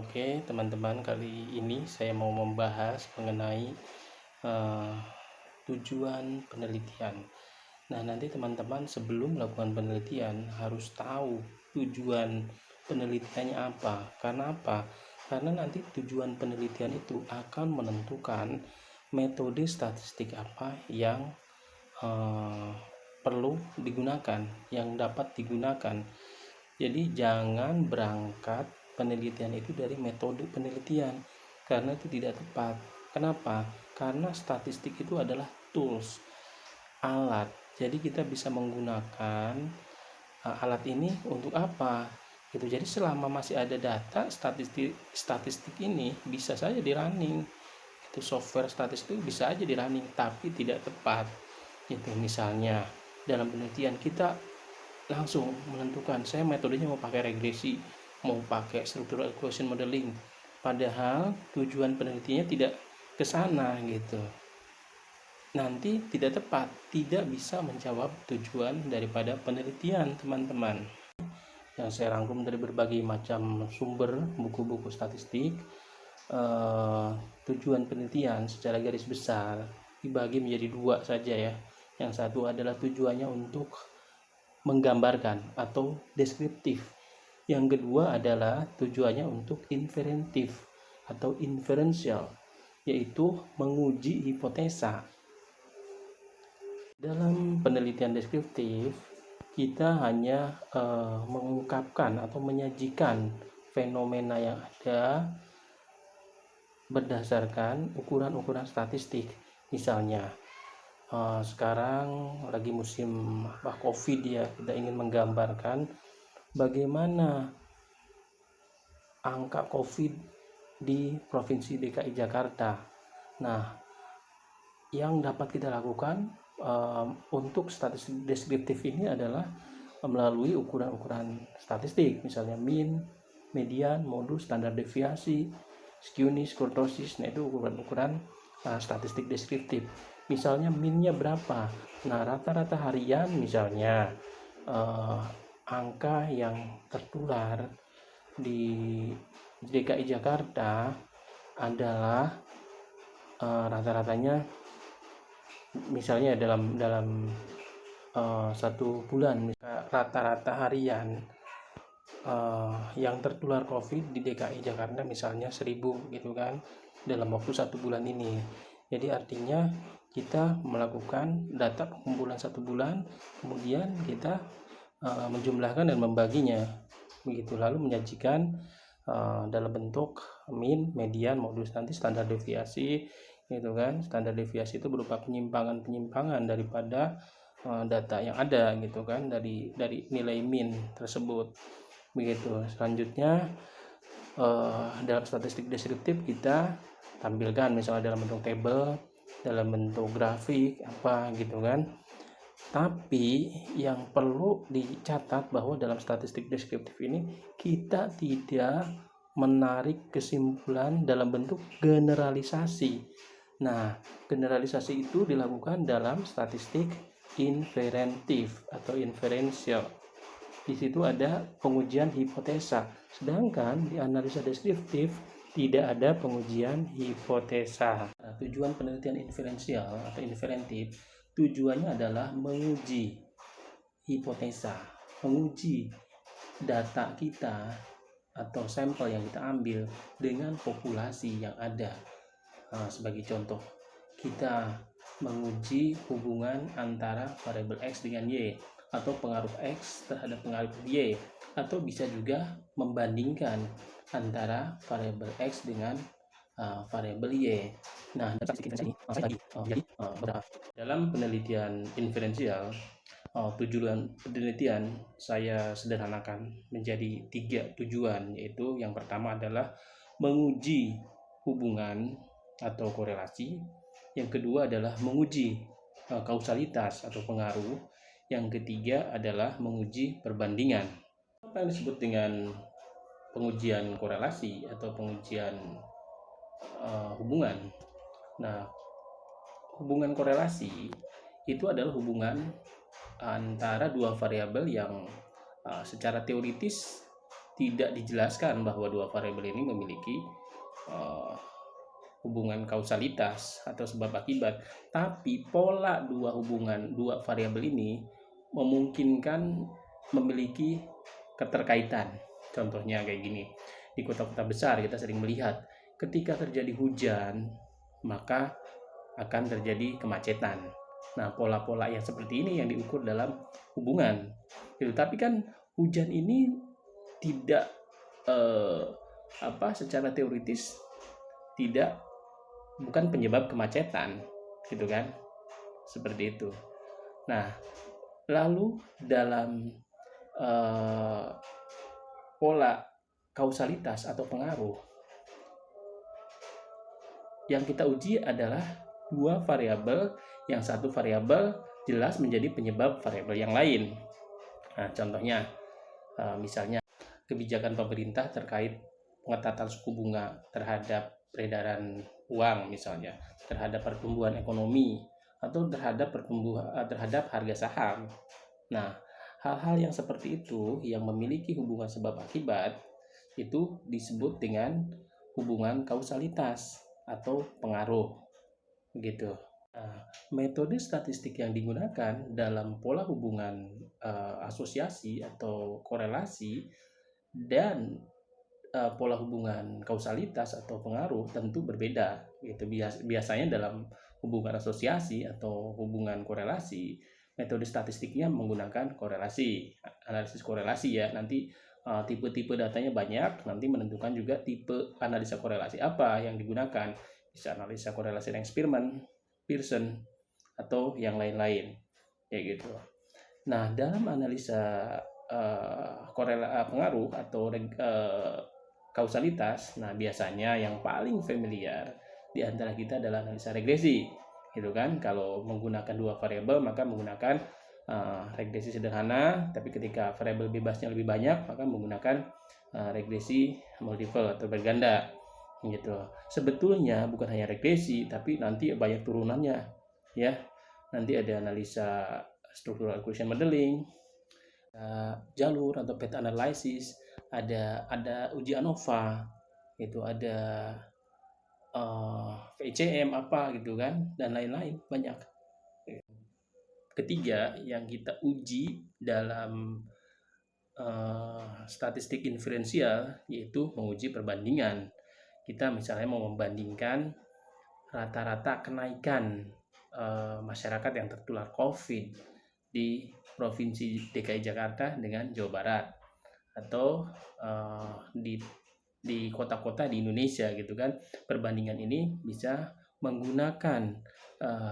Oke, teman-teman, kali ini saya mau membahas mengenai eh, tujuan penelitian. Nah, nanti teman-teman sebelum melakukan penelitian harus tahu tujuan penelitiannya apa. Karena apa? Karena nanti tujuan penelitian itu akan menentukan metode statistik apa yang eh, perlu digunakan, yang dapat digunakan. Jadi jangan berangkat penelitian itu dari metode penelitian karena itu tidak tepat. Kenapa? Karena statistik itu adalah tools, alat. Jadi kita bisa menggunakan alat ini untuk apa? Gitu. Jadi selama masih ada data statistik ini bisa saja di running. Itu software statistik bisa aja di running tapi tidak tepat. Itu misalnya dalam penelitian kita langsung menentukan saya metodenya mau pakai regresi, mau pakai structural equation modeling, padahal tujuan penelitiannya tidak ke sana gitu. Nanti tidak tepat, tidak bisa menjawab tujuan daripada penelitian, teman-teman. Yang saya rangkum dari berbagai macam sumber buku-buku statistik, tujuan penelitian secara garis besar dibagi menjadi dua saja ya. Yang satu adalah tujuannya untuk menggambarkan atau deskriptif. Yang kedua adalah tujuannya untuk inferentif atau inferential, yaitu menguji hipotesa. Dalam penelitian deskriptif, kita hanya mengungkapkan atau menyajikan fenomena yang ada berdasarkan ukuran-ukuran statistik. Misalnya, sekarang lagi musim COVID ya, kita ingin menggambarkan bagaimana angka COVID di Provinsi DKI Jakarta. Nah, yang dapat kita lakukan untuk statistik deskriptif ini adalah melalui ukuran-ukuran statistik, misalnya mean, median, modus, standar deviasi, skewness, kurtosis. Nah, itu ukuran-ukuran statistik deskriptif. Misalnya mean-nya berapa? Nah, rata-rata harian misalnya angka yang tertular di DKI Jakarta adalah rata-ratanya misalnya dalam satu bulan, rata-rata harian yang tertular COVID di DKI Jakarta misalnya 1000 gitu kan dalam waktu satu bulan ini. Jadi artinya kita melakukan data pengumpulan satu bulan, kemudian kita menjumlahkan dan membaginya begitu, lalu menyajikan dalam bentuk mean, median, modus, nanti standar deviasi gitu kan. Standar deviasi itu berupa penyimpangan daripada data yang ada gitu kan, dari nilai mean tersebut begitu. Selanjutnya dalam statistik deskriptif kita tampilkan misalnya dalam bentuk tabel, dalam bentuk grafik apa gitu kan. Tapi yang perlu dicatat bahwa dalam statistik deskriptif ini kita tidak menarik kesimpulan dalam bentuk generalisasi. Nah, generalisasi itu dilakukan dalam statistik inferentif atau inferential. Di situ ada pengujian hipotesa, sedangkan di analisa deskriptif tidak ada pengujian hipotesa. Nah, tujuan penelitian inferential atau inferentif tujuannya adalah menguji hipotesa, menguji data kita atau sampel yang kita ambil dengan populasi yang ada. Sebagai contoh, kita menguji hubungan antara variabel X dengan Y, atau pengaruh X terhadap pengaruh Y, atau bisa juga membandingkan antara variabel X dengan variabel Y. Nah, jadi dalam penelitian inferensial, tujuan penelitian saya sederhanakan menjadi 3 tujuan, yaitu yang pertama adalah menguji hubungan atau korelasi, yang kedua adalah menguji kausalitas atau pengaruh, yang ketiga adalah menguji perbandingan. Apa yang disebut dengan pengujian korelasi atau pengujian hubungan? Nah, hubungan korelasi itu adalah hubungan antara dua variabel yang secara teoritis tidak dijelaskan bahwa dua variabel ini memiliki hubungan kausalitas atau sebab akibat, tapi pola dua variabel ini memungkinkan memiliki keterkaitan. Contohnya kayak gini, di kota-kota besar kita sering melihat ketika terjadi hujan maka akan terjadi kemacetan. Nah, pola-pola yang seperti ini yang diukur dalam hubungan. Gitu. Tapi kan hujan ini tidak secara teoritis bukan penyebab kemacetan, gitu kan? Seperti itu. Nah, lalu dalam pola kausalitas atau pengaruh yang kita uji adalah dua variabel, yang satu variabel jelas menjadi penyebab variabel yang lain. Nah, contohnya misalnya kebijakan pemerintah terkait pengetatan suku bunga terhadap peredaran uang, misalnya terhadap pertumbuhan ekonomi atau terhadap harga saham. Nah, hal-hal yang seperti itu yang memiliki hubungan sebab akibat itu disebut dengan hubungan kausalitas atau pengaruh, gitu. Nah, metode statistik yang digunakan dalam pola hubungan asosiasi atau korelasi dan pola hubungan kausalitas atau pengaruh tentu berbeda. Gitu. Biasanya dalam hubungan asosiasi atau hubungan korelasi, metode statistiknya menggunakan korelasi, analisis korelasi ya. Nanti tipe-tipe datanya banyak, nanti menentukan juga tipe analisa korelasi apa yang digunakan. Bisa analisa korelasi Yang-Spearman, Pearson, atau yang lain-lain, kayak gitu. Nah, dalam analisa pengaruh atau kausalitas, nah biasanya yang paling familiar di antara kita adalah analisa regresi, gitu kan? Kalau menggunakan dua variabel maka menggunakan regresi sederhana, tapi ketika variabel bebasnya lebih banyak maka menggunakan regresi multiple atau berganda, gitu. Sebetulnya bukan hanya regresi, tapi nanti banyak turunannya, ya. Nanti ada analisa structural equation modeling, jalur atau path analysis, ada uji ANOVA, itu ada VCM apa gitu kan, dan lain-lain banyak. Ketiga yang kita uji dalam statistik inferensial yaitu menguji perbandingan. Kita misalnya mau membandingkan rata-rata kenaikan masyarakat yang tertular COVID di Provinsi DKI Jakarta dengan Jawa Barat, atau di kota-kota di Indonesia, gitu kan. Perbandingan ini bisa menggunakan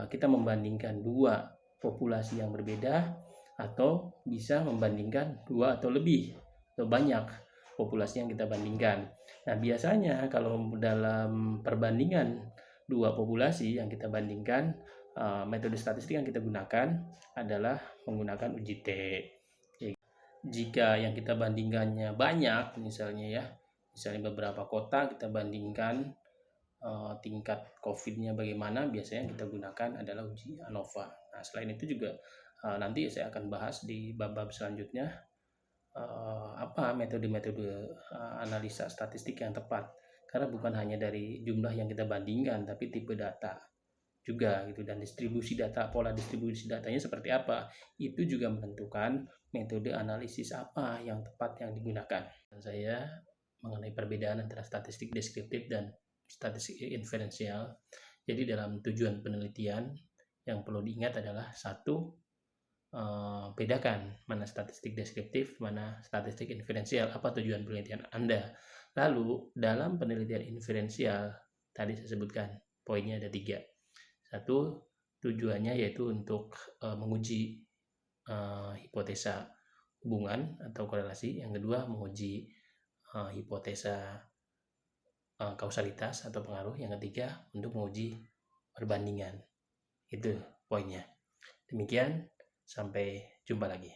kita membandingkan dua populasi yang berbeda, atau bisa membandingkan dua atau lebih atau banyak populasi yang kita bandingkan. Nah, biasanya kalau dalam perbandingan dua populasi yang kita bandingkan, metode statistik yang kita gunakan adalah menggunakan uji T. Jika yang kita bandingkannya banyak, misalnya beberapa kota kita bandingkan tingkat COVID-nya bagaimana, biasanya kita gunakan adalah uji ANOVA. Nah, selain itu juga nanti saya akan bahas di bab-bab selanjutnya apa metode-metode analisa statistik yang tepat, karena bukan hanya dari jumlah yang kita bandingkan, tapi tipe data juga gitu, dan pola distribusi datanya seperti apa, itu juga menentukan metode analisis apa yang tepat yang digunakan. Dan saya mengenai perbedaan antara statistik deskriptif dan statistik inferensial. Jadi dalam tujuan penelitian yang perlu diingat adalah satu, bedakan mana statistik deskriptif, mana statistik inferensial, apa tujuan penelitian Anda. Lalu dalam penelitian inferensial tadi saya sebutkan poinnya ada 3. Satu, tujuannya yaitu untuk menguji hipotesa hubungan atau korelasi. Yang kedua, menguji hipotesa kausalitas atau pengaruh. Yang ketiga, untuk menguji perbandingan. Itu poinnya. Demikian, sampai jumpa lagi.